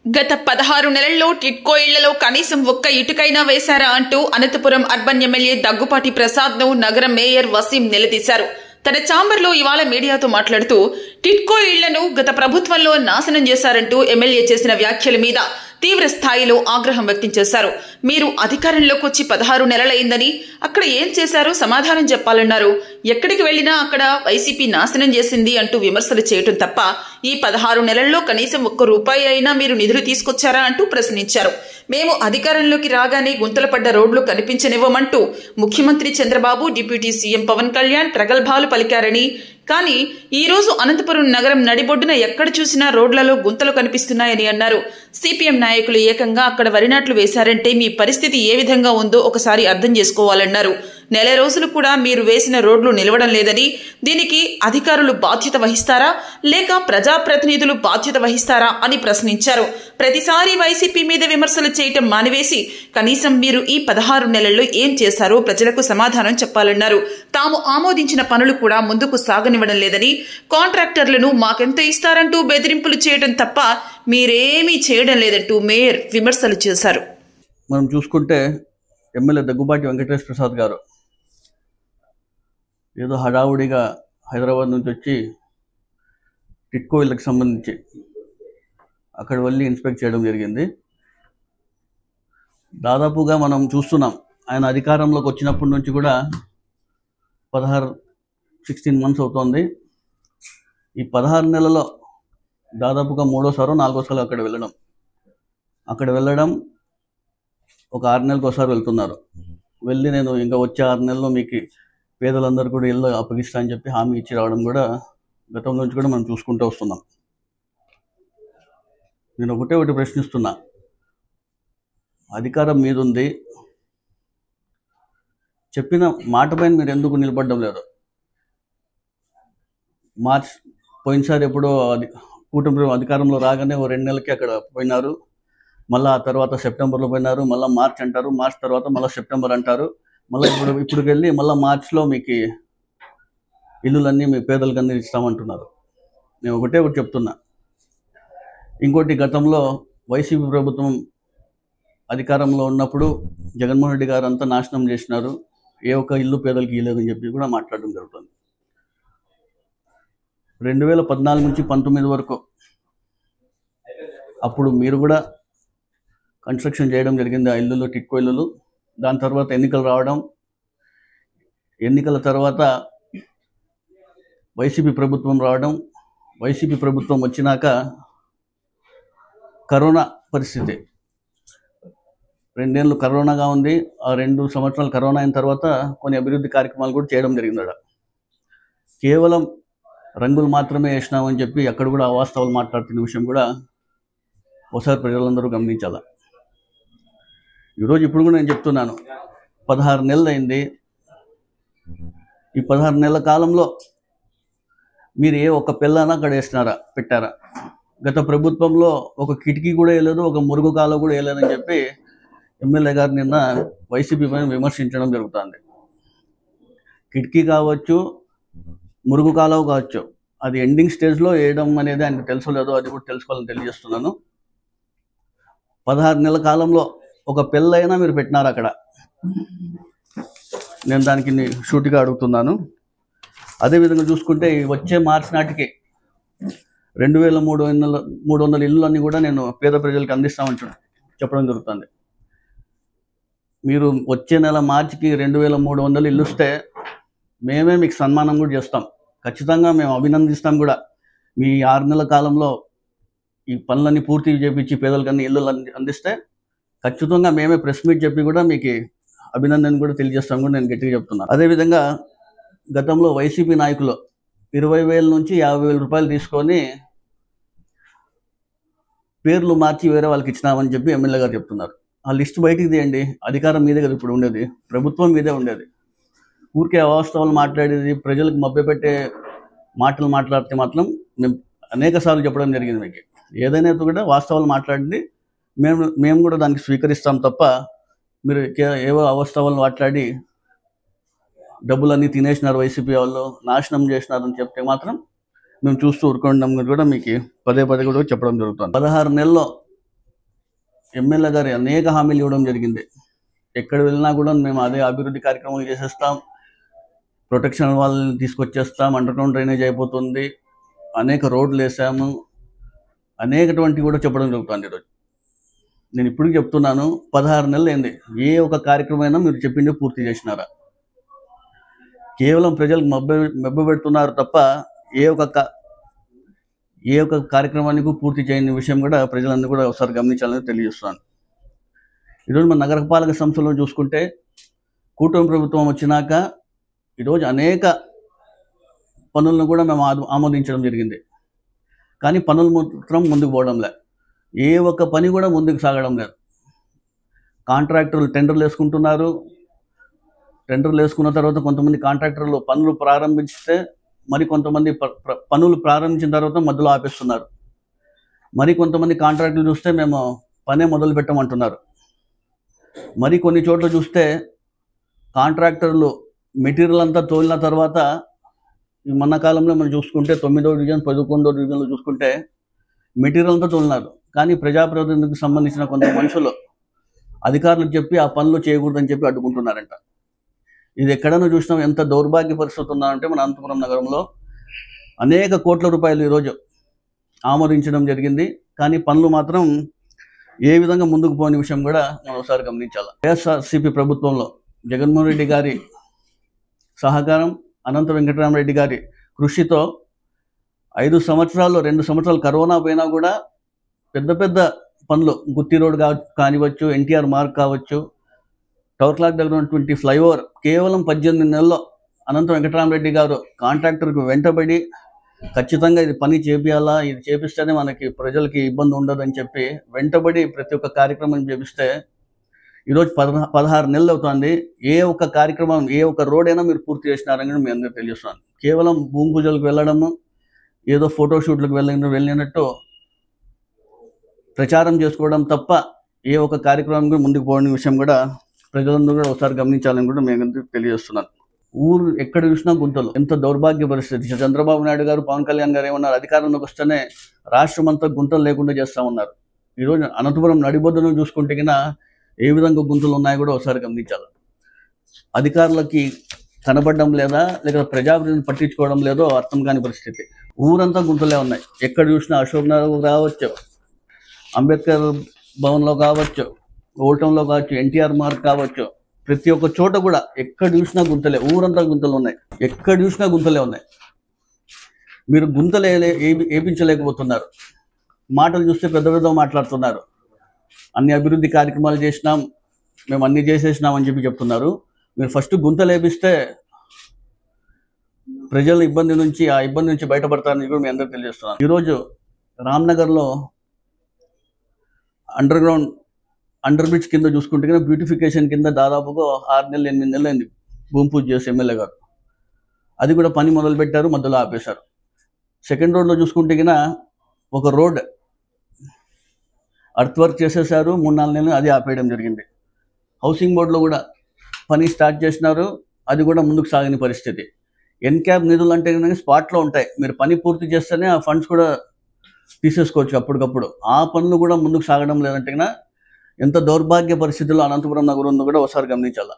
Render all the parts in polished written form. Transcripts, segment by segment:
గత 16 నెలల్లో టిడ్కో ఇళ్లలో కనీసం ఒక్క ఇటుకైనా వేశారా అంటూ అనంతపురం అర్బన్ ఎమ్మెల్యే దగ్గుపాటి ప్రసాద్ను నగర మేయర్ వసీం నిలదీశారు. తన ఛాంబర్లో ఇవాళ మీడియాతో మాట్లాడుతూ టిడ్కో ఇళ్లను గత ప్రభుత్వంలో నాశనం చేశారంటూ ఎమ్మెల్యే చేసిన వ్యాఖ్యల మీద తీవ్ర స్థాయిలో ఆగ్రహం వ్యక్తం చేశారు. మీరు అధికారంలోకి వచ్చి 16 నెలలైందని అక్కడ ఏం చేశారో సమాధానం చెప్పాలన్నారు. ఎక్కడికి వెళ్లినా అక్కడ వైసీపీ నాశనం చేసింది అంటూ విమర్శలు చేయటం తప్ప ఈ 16 నెలల్లో కనీసం ఒక్క రూపాయి అయినా మీరు నిధులు తీసుకొచ్చారా అంటూ ప్రశ్నించారు. మేము అధికారంలోకి రాగానే గుంతలు పడ్డ రోడ్లు కనిపించనివ్వమంటూ ముఖ్యమంత్రి చంద్రబాబు, డిప్యూటీ సీఎం పవన్ కళ్యాణ్ ప్రగల్భాలు పలికారని, కానీ ఈ రోజు అనంతపురం నగరం నడిబొడ్డున ఎక్కడ చూసినా రోడ్లలో గుంతలు కనిపిస్తున్నాయని అన్నారు. సిపిఎం నాయకులు ఏకంగా అక్కడ వరి నాట్లు వేశారంటే మీ పరిస్థితి ఏ విధంగా ఉందో ఒకసారి అర్థం చేసుకోవాలన్నారు. నెల రోజులు కూడా మీరు వేసిన రోడ్లు నిలవడం లేదని, దీనికి అధికారులు బాధ్యత వహిస్తారా లేక ప్రజాప్రతినిధులు బాధ్యత వహిస్తారా అని ప్రశ్నించారు. ప్రతిసారి వైసీపీ మీద విమర్శలు చేయటం మానివేసి కనీసం మీరు ఈ 16 నెలల్లో ఏం చేశారో ప్రజలకు సమాధానం చెప్పాలన్నారు. తాము ఆమోదించిన పనులు కూడా ముందుకు సాగనివ్వడం లేదని, కాంట్రాక్టర్లను మాకెంత ఇస్తారంటూ బెదిరింపులు చేయడం తప్ప మీరేమీ చేయడం లేదంటూ మేయర్ విమర్శలు చేశారు. మనం చూసుకుంటే ఎమ్మెల్యే దగ్గుబాటి వెంకటేశ్వర ప్రసాద్ గారు ఏదో హడావుడిగా హైదరాబాద్ నుంచి వచ్చి టిడ్కో ఇళ్ళకి సంబంధించి అక్కడ వెళ్ళి ఇన్స్పెక్ట్ చేయడం జరిగింది. దాదాపుగా మనం చూస్తున్నాం, ఆయన అధికారంలోకి వచ్చినప్పటి నుంచి కూడా 16 మంత్స్ అవుతోంది. ఈ 16 నెలల్లో దాదాపుగా 3వ, 4వ అక్కడ వెళ్ళడం ఒక 6 నెలలకు ఒకసారి వెళ్తున్నారు. వెళ్ళి నేను ఇంకా వచ్చే 6 నెలల్లో మీకు పేదలందరూ కూడా ఇల్లు అప్పగిస్తా అని చెప్పి హామీ ఇచ్చి రావడం కూడా గతం నుంచి కూడా మనం చూసుకుంటూ వస్తున్నాం. నేను ఒకటి ప్రశ్నిస్తున్నా, అధికారం మీదుంది, చెప్పిన మాట పైన మీరు ఎందుకు నిలబడడం లేదు? పోయినసారి ఎప్పుడో కూటమి అధికారంలో రాగానే ఓ 2 నెలలకి అక్కడ పోయినారు, మళ్ళీ ఆ తర్వాత సెప్టెంబర్లో పోయినారు, మళ్ళీ మార్చ్ అంటారు, మార్చ్ తర్వాత మళ్ళీ సెప్టెంబర్ అంటారు, మళ్ళీ ఇప్పుడుకి వెళ్ళి మళ్ళీ మార్చ్లో మీకు ఇల్లులన్నీ మీ పేదలకు అన్నీ ఇస్తామంటున్నారు. నేను ఒకటి చెప్తున్నా. ఇంకోటి, గతంలో వైసీపీ ప్రభుత్వం అధికారంలో ఉన్నప్పుడు జగన్మోహన్ రెడ్డి గారు అంతా నాశనం చేసినారు, ఏ ఒక్క ఇల్లు పేదలకు ఇవ్వలేదని చెప్పి కూడా మాట్లాడడం జరుగుతుంది. 2014 నుంచి 19 వరకు అప్పుడు మీరు కూడా కన్స్ట్రక్షన్ చేయడం జరిగింది ఆ ఇల్లులు, టిడ్కో ఇల్లులు. దాని తర్వాత ఎన్నికలు రావడం, ఎన్నికల తర్వాత వైసీపీ ప్రభుత్వం రావడం, వైసీపీ ప్రభుత్వం వచ్చినాక కరోనా పరిస్థితి, 2 ఏళ్ళు కరోనాగా ఉంది. ఆ 2 సంవత్సరాలు కరోనా అయిన తర్వాత కొన్ని అభివృద్ధి కార్యక్రమాలు కూడా చేయడం జరిగింది. కేవలం రంగులు మాత్రమే వేసినామని చెప్పి అక్కడ కూడా అవాస్తవాలు మాట్లాడుతున్న విషయం కూడా ఒకసారి ప్రజలందరూ గమనించాలి. ఇప్పుడు కూడా నేను చెప్తున్నాను, 16 నెలలు అయింది. ఈ 16 నెలల కాలంలో మీరు ఏ ఒక్క పిల్లనా అక్కడ పెట్టారా? గత ప్రభుత్వంలో ఒక కిటికీ కూడా వేయలేదు, ఒక మురుగు కాలువ కూడా వేయలేదని చెప్పి ఎమ్మెల్యే గారు నిన్న వైసీపీ పైన విమర్శించడం జరుగుతుంది. కిటికీ కావచ్చు, మురుగు కాలువ కావచ్చు, అది ఎండింగ్ స్టేజ్లో వేయడం అనేది ఆయనకు తెలుసలేదో అది కూడా తెలుసుకోవాలని తెలియజేస్తున్నాను. 16 నెలల కాలంలో ఒక పెళ్ళైనా మీరు పెట్టినారు అక్కడ? నేను దానికి షూటిగా అడుగుతున్నాను. అదేవిధంగా చూసుకుంటే వచ్చే మార్చి నాటికి 2300 ఇళ్ళు అన్నీ కూడా నేను పేద ప్రజలకు అందిస్తామని చెప్పడం జరుగుతుంది. మీరు వచ్చే నెల మార్చికి 2300 ఇల్లు ఇస్తే మేమే మీకు సన్మానం కూడా చేస్తాం, ఖచ్చితంగా మేము అభినందిస్తాం కూడా. మీ 6 నెలల కాలంలో ఈ పనులన్నీ పూర్తి చేపించి పేదలకన్నీ ఇల్లు అందిస్తే ఖచ్చితంగా మేమే ప్రెస్ మీట్ చెప్పి కూడా మీకు అభినందన కూడా తెలియజేస్తాం కూడా నేను గట్టిగా చెప్తున్నాను. అదేవిధంగా గతంలో వైసీపీ నాయకులు 20,000 నుంచి 50,000 రూపాయలు తీసుకొని పేర్లు మార్చి వేరే వాళ్ళకి ఇచ్చినామని చెప్పి ఎమ్మెల్యే గారు చెప్తున్నారు. ఆ లిస్ట్ బయటికి తీయండి. అధికారం మీదే కదా ఇప్పుడు ఉండేది, ప్రభుత్వం మీదే ఉండేది. ఊరికే అవాస్తవాలు మాట్లాడేది, ప్రజలకు మభ్యపెట్టే మాటలు మాట్లాడితే మాత్రం మేము అనేక సార్లు చెప్పడం జరిగింది. మీకు ఏదైనా కూడా వాస్తవాలు మాట్లాడింది మేము కూడా దానికి స్వీకరిస్తాం తప్ప మీరు ఏవో అవాస్తవాలను మాట్లాడి డబ్బులన్నీ తినేసినారు, వైసీపీ వాళ్ళు నాశనం చేసినారని చెప్తే మాత్రం మేము చూస్తూ ఊరుకోవడం కూడా మీకు పదే కూడా చెప్పడం జరుగుతుంది. 16 నెలల్లో ఎమ్మెల్యే గారు అనేక హామీలు ఇవ్వడం జరిగింది. ఎక్కడ వెళ్ళినా కూడా మేము అదే అభివృద్ధి కార్యక్రమాలు చేసేస్తాం, ప్రొటెక్షన్ వాళ్ళని తీసుకొచ్చేస్తాం, అండర్ గ్రౌండ్ డ్రైనేజ్ అయిపోతుంది, అనేక రోడ్లు వేసాము, అనేకటువంటి కూడా చెప్పడం జరుగుతుంది. ఈరోజు నేను ఇప్పుడు చెప్తున్నాను, 16 నెలలు అయింది. ఏ ఒక కార్యక్రమమైనా మీరు చెప్పింది పూర్తి చేసినారా? కేవలం ప్రజలకు మబ్బ పెడుతున్నారు తప్ప ఏ ఒక్క కార్యక్రమానికి పూర్తి చేయని విషయం కూడా ప్రజలందరూ కూడా ఒకసారి గమనించాలని తెలియజేస్తున్నాను. ఈరోజు మన నగరపాలక సంస్థలో చూసుకుంటే కూటమి ప్రభుత్వం వచ్చినాక ఈరోజు అనేక పనులను కూడా మేము ఆమోదించడం జరిగింది. కానీ పనులు మాత్రం ముందుకు పోవడం లేదు. ఏ ఒక్క పని కూడా ముందుకు సాగడం లేదు. కాంట్రాక్టర్లు టెండర్లు వేసుకుంటున్నారు. టెండర్లు వేసుకున్న తర్వాత కొంతమంది కాంట్రాక్టర్లు పనులు ప్రారంభిస్తే మరి కొంతమంది పనులు ప్రారంభించిన తర్వాత మధ్యలో ఆపేస్తున్నారు. మరి కొంతమంది కాంట్రాక్టర్లు చూస్తే మేము పనే మొదలు పెట్టమంటున్నారు. మరి కొన్ని చోట్ల చూస్తే కాంట్రాక్టర్లు మెటీరియల్ అంతా తోలిన తర్వాత ఈ మన కాలంలో మనం చూసుకుంటే 9వ డివిజన్ 11వ డివిజన్లో చూసుకుంటే మెటీరియల్ అంతా తోలినారు. కానీ ప్రజాప్రతినిధికి సంబంధించిన కొంత మనుషులు అధికారులకు చెప్పి ఆ పనులు చేయకూడదని చెప్పి అడ్డుకుంటున్నారంట. ఇది ఎక్కడైనా చూసినాం. ఎంత దౌర్భాగ్య పరిస్థితి ఉన్నారంటే మన అనంతపురం నగరంలో అనేక కోట్ల రూపాయలు ఈరోజు ఆమోదించడం జరిగింది. కానీ పనులు మాత్రం ఏ విధంగా ముందుకు పోని విషయం కూడా మనం ఒకసారి గమనించాలి. వైఎస్ఆర్సీపీ ప్రభుత్వంలో జగన్మోహన్ రెడ్డి గారి సహకారం, అనంత వెంకటరామరెడ్డి గారి కృషితో 5 సంవత్సరాల్లో 2 సంవత్సరాలు కరోనా పోయినా కూడా పెద్ద పెద్ద పనులు, గుత్తి రోడ్ కానివచ్చు, ఎన్టీఆర్ మార్గ్ కావచ్చు, టవర్ క్లాక్ దగ్గర ఉన్నటువంటి ఫ్లైఓవర్ కేవలం 18 నెలల్లో అనంత వెంకటరామరెడ్డి గారు కాంట్రాక్టర్కు వెంటబడి ఖచ్చితంగా ఇది పని చేపియాలా, ఇది చేపిస్తేనే మనకి ప్రజలకి ఇబ్బంది ఉండదని చెప్పి వెంటబడి ప్రతి ఒక్క కార్యక్రమం చేపిస్తే ఈరోజు 16 నెలలు అవుతుంది. ఏ ఒక్క కార్యక్రమం, ఏ ఒక్క రోడ్ అయినా మీరు పూర్తి చేసినారని మీ అందరికీ తెలియజేస్తున్నాను. కేవలం భూమి పూజలకు వెళ్ళడము, ఏదో ఫోటోషూట్లకు వెళ్ళినట్టు ప్రచారం చేసుకోవడం తప్ప ఏ ఒక్క కార్యక్రమం కూడా ముందుకు పోవడం విషయం కూడా ప్రజలందరూ కూడా ఒకసారి గమనించాలని కూడా మేము తెలియజేస్తున్నాను. ఊరు ఎక్కడ చూసినా గుంతలు. ఎంత దౌర్భాగ్య పరిస్థితి. చంద్రబాబు నాయుడు గారు, పవన్ కళ్యాణ్ గారు ఏమన్నారు, అధికారంలోకి వస్తేనే రాష్ట్రం అంతా గుంతలు లేకుండా చేస్తా ఉన్నారు. ఈరోజు అనంతపురం నడిబొడ్డును చూసుకుంటే కన్నా ఏ విధంగా గుంతలు ఉన్నాయో కూడా ఒకసారి గమనించాలి. అధికారులకి కనబడడం లేదా, లేక ప్రజాప్రతినిధులను పట్టించుకోవడం లేదో అర్థం కాని పరిస్థితి. ఊరంతా గుంతలే ఉన్నాయి. ఎక్కడ చూసినా అశోక్ నగర్ కావచ్చు, అంబేద్కర్ భవన్లో కావచ్చు, ఓల్టంలో కావచ్చు, ఎన్టీఆర్ మార్గ్ కావచ్చు, ప్రతి ఒక్క చోట కూడా ఎక్కడ చూసినా గుంతలే. ఊరంతా గుంతలు ఉన్నాయి. ఎక్కడ చూసినా గుంతలే ఉన్నాయి. మీరు గుంతలు ఏపించలేకపోతున్నారు. మాటలు చూస్తే పెద్ద పెద్ద మాట్లాడుతున్నారు. అన్ని అభివృద్ధి కార్యక్రమాలు చేసినాం, మేము అన్ని చేసేసినాం అని చెప్పి చెప్తున్నారు. మీరు ఫస్ట్ గుంతలు వేపిస్తే ప్రజల ఇబ్బంది నుంచి బయటపడతారని కూడా మీ అందరికీ తెలియజేస్తున్నాను. ఈరోజు రామ్నగర్లో అండర్ బ్రిడ్జ్ కింద చూసుకుంటే కన్నా బ్యూటిఫికేషన్ కింద దాదాపుగా 6 నెలలు 8 నెలలు అయింది భూమి పూజ చేసి ఎమ్మెల్యే గారు. అది కూడా పని మొదలు పెట్టారు, మధ్యలో ఆపేశారు. సెకండ్ రోడ్లో చూసుకుంటే కన్నా ఒక రోడ్ అర్త్ వర్క్ చేసేసారు, 3-4 నెలలు అది ఆపేయడం జరిగింది. హౌసింగ్ బోర్డులో కూడా పని స్టార్ట్ చేసినారు, అది కూడా ముందుకు సాగని పరిస్థితి. ఎన్క్యాప్ నిధులు అంటే స్పాట్లో ఉంటాయి. మీరు పని పూర్తి చేస్తేనే ఆ ఫండ్స్ కూడా తీసేసుకోవచ్చు అప్పటికప్పుడు. ఆ పనులు కూడా ముందుకు సాగడం లేదంటే కన్నా ఎంత దౌర్భాగ్య పరిస్థితుల్లో అనంతపురం నగరం ఉందో కూడా ఒకసారి గమనించాలి.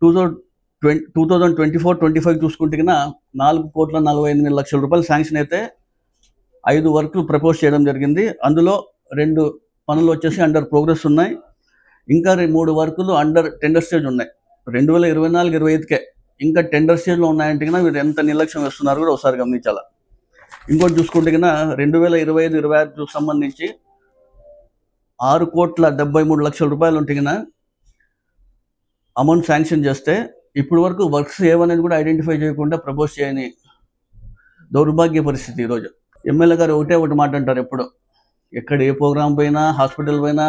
2024-25 చూసుకుంటే కన్నా 4,48,00,000 రూపాయలు శాంక్షన్ అయితే 5 వర్క్లు ప్రపోజ్ చేయడం జరిగింది. అందులో 2 పనులు వచ్చేసి అండర్ ప్రోగ్రెస్ ఉన్నాయి. ఇంకా 3 వర్కులు అండర్ టెండర్ స్టేజ్ ఉన్నాయి. 2024-25కే ఇంకా టెండర్ స్టేజ్లో ఉన్నాయంటే కన్నా మీరు ఎంత నిర్లక్ష్యం వేస్తున్నారు కూడా ఒకసారి గమనించాలి. ఇంకోటి చూసుకుంటే కన్నా 2025-26 సంబంధించి 6,73,00,000 రూపాయలు ఉంటే కన్నా అమౌంట్ శాంక్షన్ చేస్తే ఇప్పుడు వరకు వర్క్స్ ఏవనేది కూడా ఐడెంటిఫై చేయకుండా ప్రపోజ్ చేయని దౌర్భాగ్య పరిస్థితి. ఈరోజు ఎమ్మెల్యే గారు ఒకటి మాట అంటారు ఎప్పుడు, ఎక్కడ ఏ ప్రోగ్రాం పోయినా, హాస్పిటల్ పోయినా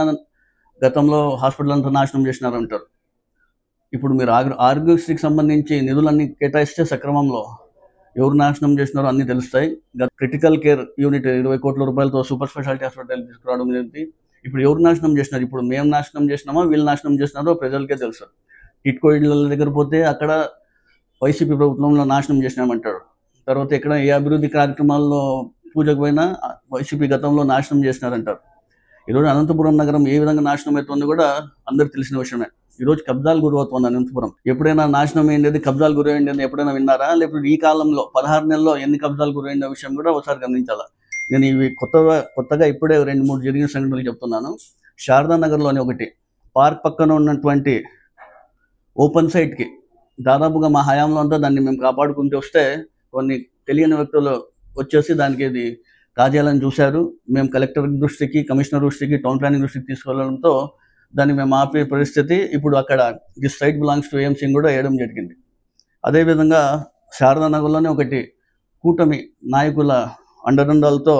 గతంలో హాస్పిటల్ అంతా నాశనం చేసినారు అంటారు. ఇప్పుడు మీరు ఆరోగ్యశ్రీకి సంబంధించి నిధులన్నీ కేటాయిస్తే సక్రమంలో ఎవరు నాశనం చేసినారో అన్నీ తెలుస్తాయి. క్రిటికల్ కేర్ యూనిట్ 20 కోట్ల రూపాయలతో సూపర్ స్పెషాలిటీ హాస్పిటల్ తీసుకురావడం జరిగింది. ఇప్పుడు ఎవరు నాశనం చేసినారు? ఇప్పుడు మేము నాశనం చేసినామా, వీళ్ళు నాశనం చేసినారో ప్రజలకే తెలుసు. టిట్కో ఇళ్ళ దగ్గర పోతే అక్కడ వైసీపీ ప్రభుత్వంలో నాశనం చేసినామంటాడు. తర్వాత ఎక్కడ ఏ అభివృద్ధి కార్యక్రమాల్లో పూజకు పోయినా వైసీపీ గతంలో నాశనం చేసినారంటారు. ఈరోజు అనంతపురం నగరం ఏ విధంగా నాశనం అవుతుందో కూడా అందరికి తెలిసిన విషయమే. ఈరోజు కబ్జాలు గురవుతుంది అనంతపురం. ఎప్పుడైనా నాశనం అయ్యేది, కబ్జాలు గురైంది ఎప్పుడైనా విన్నారా? లేకపోతే ఈ కాలంలో 16 నెలల్లో ఎన్ని కబ్జాలు గురైన విషయం కూడా ఒకసారి గమనించాలా. నేను ఇవి కొత్తగా ఇప్పుడే 2-3 జరిగిన సంఘటనలు చెప్తున్నాను. శారదా నగర్లోని ఒకటి పార్క్ పక్కన ఉన్నటువంటి ఓపెన్ సైట్కి దాదాపుగా మా హయాంలో అంతా దాన్ని మేము కాపాడుకుంటూ వస్తే కొన్ని తెలియని వ్యక్తులు వచ్చేసి దానికి ఇది కాజేయాలని చూశారు. మేము కలెక్టర్ దృష్టికి, కమిషనర్ దృష్టికి, టౌన్ ప్లానింగ్ దృష్టికి తీసుకెళ్లడంతో దాన్ని మేము ఆపే పరిస్థితి. ఇప్పుడు అక్కడ this site belongs to AMC కూడా వేయడం జరిగింది. అదేవిధంగా శారదా నగర్లోనే ఒకటి కూటమి నాయకుల అండదండాలతో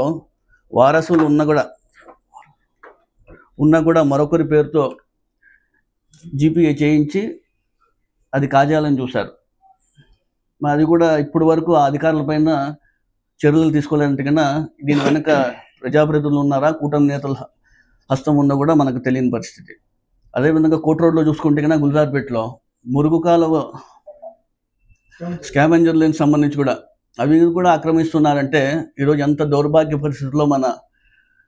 వారసులు ఉన్న కూడా మరొకరి పేరుతో జీపీఏ చేయించి అది కాజేయాలని చూశారు. అది కూడా ఇప్పటి వరకు ఆ అధికారులపైన చర్యలు తీసుకోలేనంటే కన్నా దీని వెనుక ప్రజాప్రతినిధులు ఉన్నారా, కూటమి నేతల హస్తం ఉందో కూడా మనకు తెలియని పరిస్థితి. అదేవిధంగా కోట్ రోడ్లో చూసుకుంటే కన్నా గుల్జార్పేటలో మురుగు కాలువ స్కావెంజర్లకు సంబంధించి కూడా అవి కూడా ఆక్రమిస్తున్నారంటే ఈరోజు ఎంత దౌర్భాగ్య పరిస్థితుల్లో మన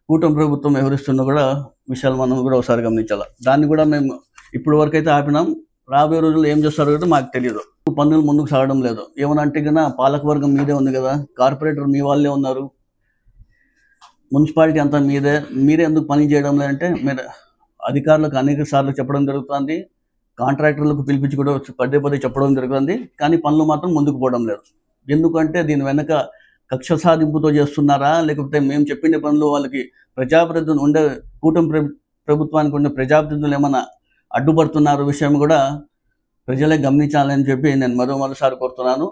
కూటమి ప్రభుత్వం వ్యవహరిస్తుందో కూడా విషయాలు మనం కూడా ఒకసారి గమనించాలి. దాన్ని కూడా మేము ఇప్పటి వరకు అయితే ఆపినాం. రాబోయే రోజుల్లో ఏం చేస్తారో కూడా మాకు తెలియదు. పనులు ముందుకు సాగడం లేదు. ఏమన్నా అంటే కన్నా పాలకవర్గం మీదే ఉంది కదా, కార్పొరేటర్ మీ వాళ్ళే ఉన్నారు, మున్సిపాలిటీ అంతా మీరే ఎందుకు పని చేయడం లేదంటే మీరు అధికారులకు అనేక సార్లు చెప్పడం జరుగుతుంది, కాంట్రాక్టర్లకు పిలిపించి కూడా పదే చెప్పడం జరుగుతుంది. కానీ పనులు మాత్రం ముందుకు పోవడం లేదు. ఎందుకంటే దీని వెనక కక్ష సాధింపుతో చేస్తున్నారా, లేకపోతే మేము చెప్పిన పనులు వాళ్ళకి ప్రజాప్రతినిధులు ఉండే కూటమి ప్రభుత్వానికి ఉండే ప్రజాప్రతినిధులు ఏమైనా అడ్డుపడుతున్నారు విషయం కూడా ప్రజలే గమనించాలని చెప్పి నేను మరోసారి కోరుతున్నాను.